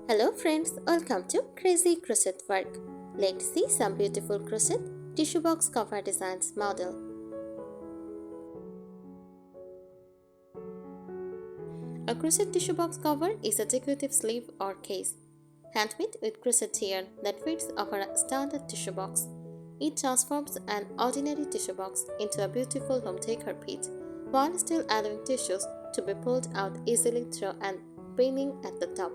Hello friends, welcome to Crazy Crochet Work. Let's see some beautiful crochet tissue box cover designs model. A crochet tissue box cover is a decorative sleeve or case, handmade with crochet yarn that fits over a standard tissue box. It transforms an ordinary tissue box into a beautiful home decor piece while still allowing tissues to be pulled out easily through an pinning at the top.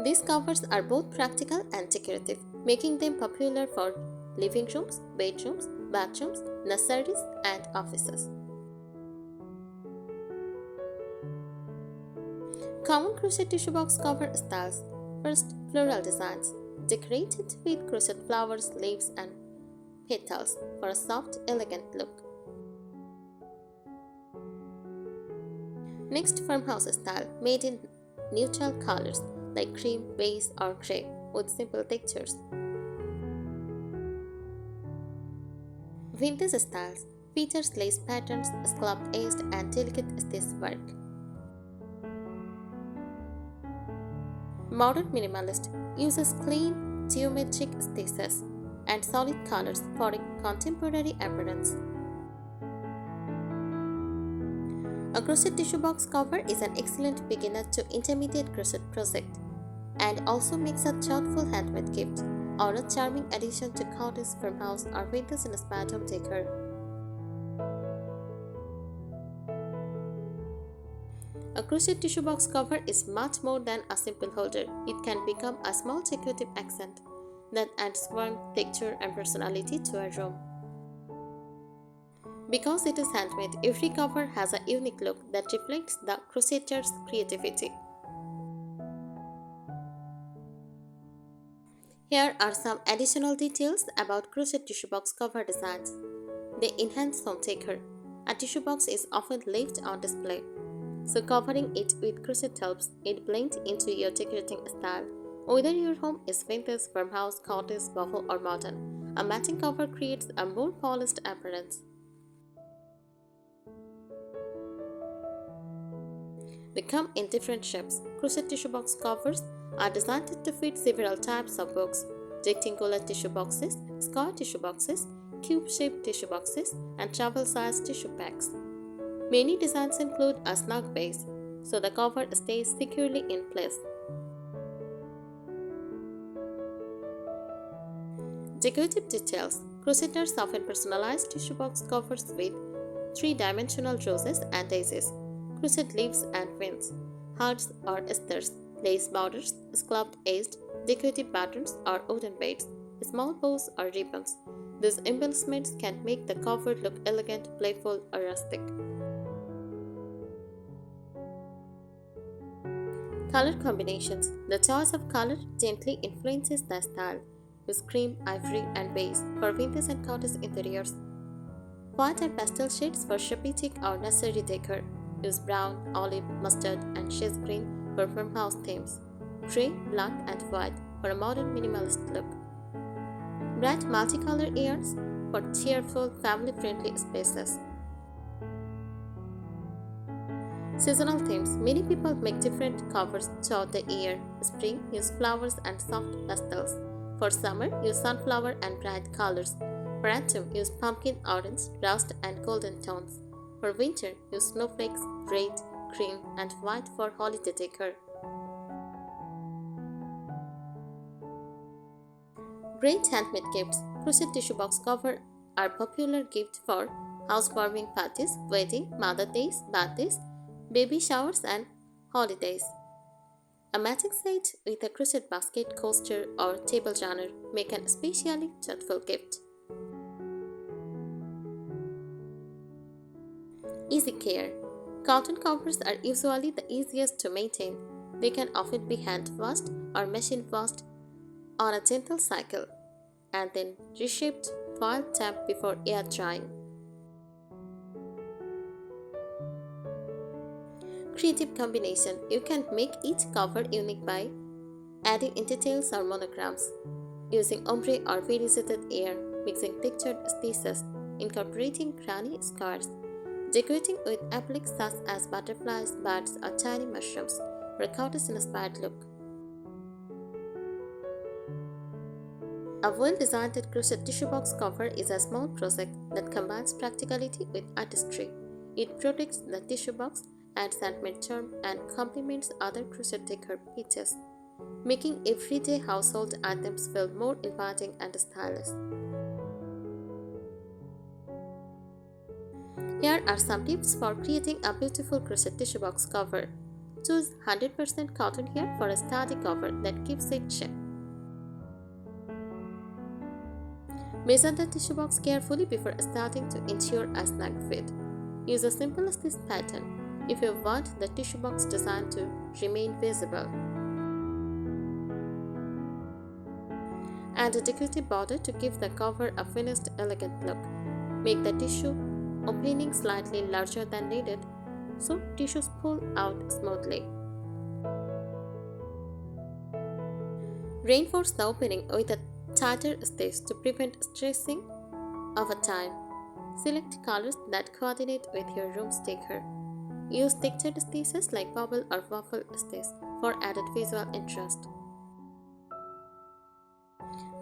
These covers are both practical and decorative, making them popular for living rooms, bedrooms, bathrooms, nurseries, and offices. Common crochet tissue box cover styles. First, floral designs, decorated with crochet flowers, leaves, and petals for a soft, elegant look. Next, farmhouse style, made in neutral colors like cream, beige, or gray with simple textures. Vintage styles features lace patterns, scalloped edged, and delicate stitch work. Modern minimalist uses clean, geometric stitches and solid colors for a contemporary appearance. A crochet tissue box cover is an excellent beginner to intermediate crochet project and also makes a thoughtful handmade gift or a charming addition to cottage, farmhouse, or vintage-inspired home decor. A crochet tissue box cover is much more than a simple holder. It can become a small decorative accent that adds warmth, texture, and personality to a room. Because it is handmade, every cover has a unique look that reflects the crocheter's creativity. Here are some additional details about crochet tissue box cover designs. They enhance home decor. A tissue box is often left on display, so covering it with crochet helps it blend into your decorating style. Whether your home is vintage, farmhouse, cottage, boho, or modern, a matching cover creates a more polished appearance. They come in different shapes. Crochet tissue box covers are designed to fit several types of books: rectangular tissue boxes, square tissue boxes, cube-shaped tissue boxes, and travel-sized tissue packs. Many designs include a snug base, so the cover stays securely in place. Decorative details. Crocheters often personalize tissue box covers with three-dimensional roses and daisies, crochet leaves and fins, hearts or stars, lace borders, scalloped edged, decorative patterns or wooden beads, small bows or ribbons. These embellishments can make the cover look elegant, playful, or rustic. Color combinations. The choice of color gently influences the style. Use cream, ivory, and beige for vintage and cottage interiors. White and pastel shades for shabby chic or nursery decor. Use brown, olive, mustard, and shade green for farmhouse themes. Gray, black, and white for a modern minimalist look. Bright multicolor yarns for cheerful, family-friendly spaces. Seasonal themes. Many people make different covers throughout the year. Spring, use flowers and soft pastels. For summer, use sunflower and bright colors. For autumn, use pumpkin, orange, rust, and golden tones. For winter, use snowflakes, red, green, and white for holiday decor. Great handmade gifts. Crochet tissue box cover are popular gifts for housewarming parties, wedding, Mother's Days, birthdays, baby showers, and holidays. A matching set with a crochet basket, coaster, or table runner make an especially thoughtful gift. Easy care. Cotton covers are usually the easiest to maintain. They can often be hand washed or machine washed on a gentle cycle and then reshaped foil tapped before air drying. Creative combination. You can make each cover unique by adding in details or monograms, using ombre or variegated air, mixing textured stitches, incorporating granny squares, Decorating with appliques such as butterflies, birds, or tiny mushrooms for a counter-inspired look. A well-designed crochet tissue box cover is a small project that combines practicality with artistry. It protects the tissue box, adds handmade charm, and complements other crochet decor pieces, making everyday household items feel more inviting and stylish. Here are some tips for creating a beautiful crochet tissue box cover. Choose 100% cotton here for a sturdy cover that keeps its shape. Measure the tissue box carefully before starting to ensure a snug fit. Use a simple stitch pattern if you want the tissue box design to remain visible. Add a decorative border to give the cover a finished, elegant look. Make the tissue opening slightly larger than needed so tissues pull out smoothly. Reinforce the opening with a tighter stitch to prevent stressing over time. Select colors that coordinate with your room's decor. Use textured stitches like bubble or waffle stitch for added visual interest.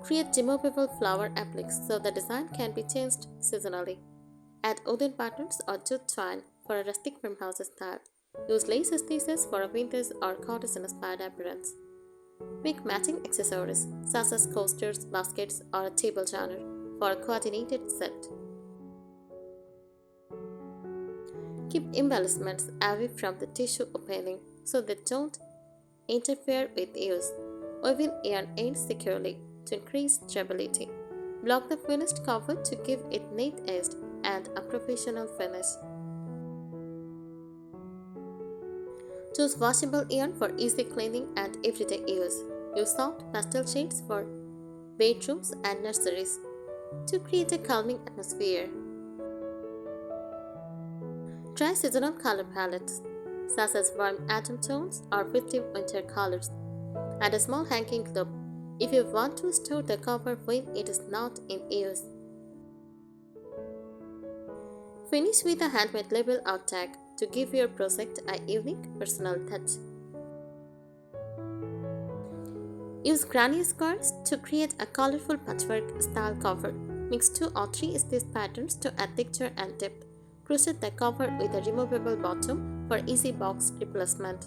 Create removable flower appliques so the design can be changed seasonally. Add wooden patterns or jute twine for a rustic farmhouse style. Use lace stitches for a vintage or cottage-inspired appearance. Make matching accessories such as coasters, baskets, or a table runner for a coordinated set. Keep embellishments away from the tissue opening so they don't interfere with use. Weave in yarn ends securely to increase stability. Block the finished cover to give it neat edge and a professional finish. Choose washable yarn for easy cleaning and everyday use. Use soft pastel shades for bedrooms and nurseries to create a calming atmosphere. Try seasonal color palettes such as warm autumn tones or festive winter colors. Add a small hanging loop if you want to store the cover when it is not in use. Finish with a handmade label or tag to give your project a unique personal touch. Use granny squares to create a colorful patchwork style cover. Mix 2 or 3 stitch patterns to add texture and depth. Crochet the cover with a removable bottom for easy box replacement.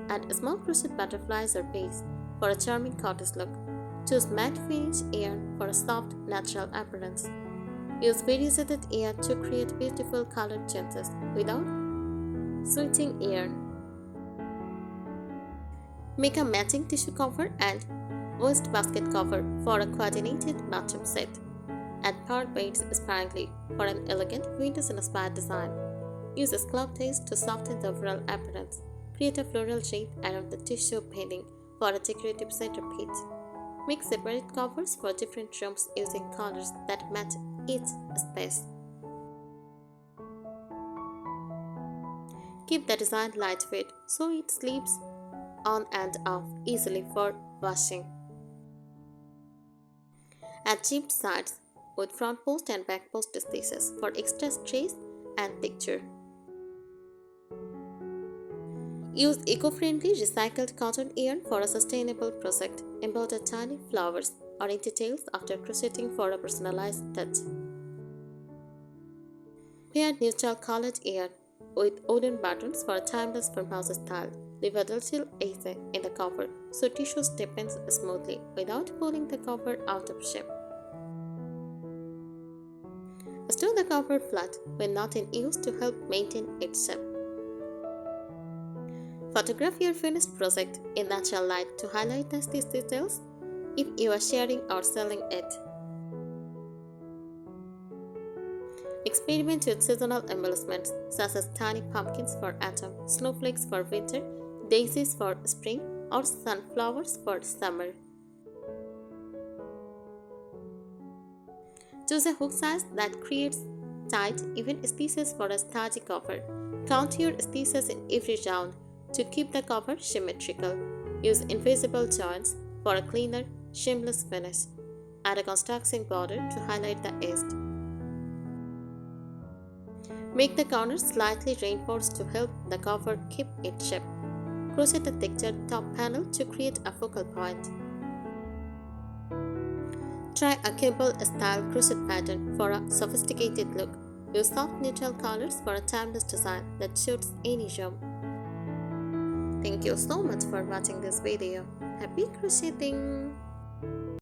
Add small crochet butterflies or bees for a charming cottage look. Choose matte finish yarn for a soft, natural appearance. Use variegated yarn to create beautiful colored changes without switching yarn. Make a matching tissue cover and waste basket cover for a coordinated bottom set. Add pearl beads sparingly for an elegant vintage-inspired design. Use scallop tails to soften the overall appearance. Create a floral wreath around the tissue padding for a decorative centerpiece. Make separate covers for different rooms using colors that match each space. Keep the design lightweight so it slips on and off easily for washing. Add chipped sides with front post and back post stitches for extra stretch and texture. Use eco-friendly recycled cotton yarn for a sustainable project. Embroider tiny flowers or details after crocheting for a personalized touch. Pair neutral colored yarn with wooden buttons for a timeless farmhouse style. Leave a little edge in the cover so tissue stiffens smoothly without pulling the cover out of shape. Store the cover flat when not in use to help maintain its shape. Photograph your finished project in natural light to highlight the stitch details if you are sharing or selling it. Experiment with seasonal embellishments such as tiny pumpkins for autumn, snowflakes for winter, daisies for spring, or sunflowers for summer. Choose a hook size that creates tight, even stitches for a sturdy cover. Count your stitches in every round to keep the cover symmetrical. Use invisible joints for a cleaner, seamless finish. Add a construction border to highlight the edge. Make the corners slightly reinforced to help the cover keep its shape. Crochet the textured top panel to create a focal point. Try a cable-style crochet pattern for a sophisticated look. Use soft neutral colors for a timeless design that suits any room. Thank you so much for watching this video. Happy crocheting!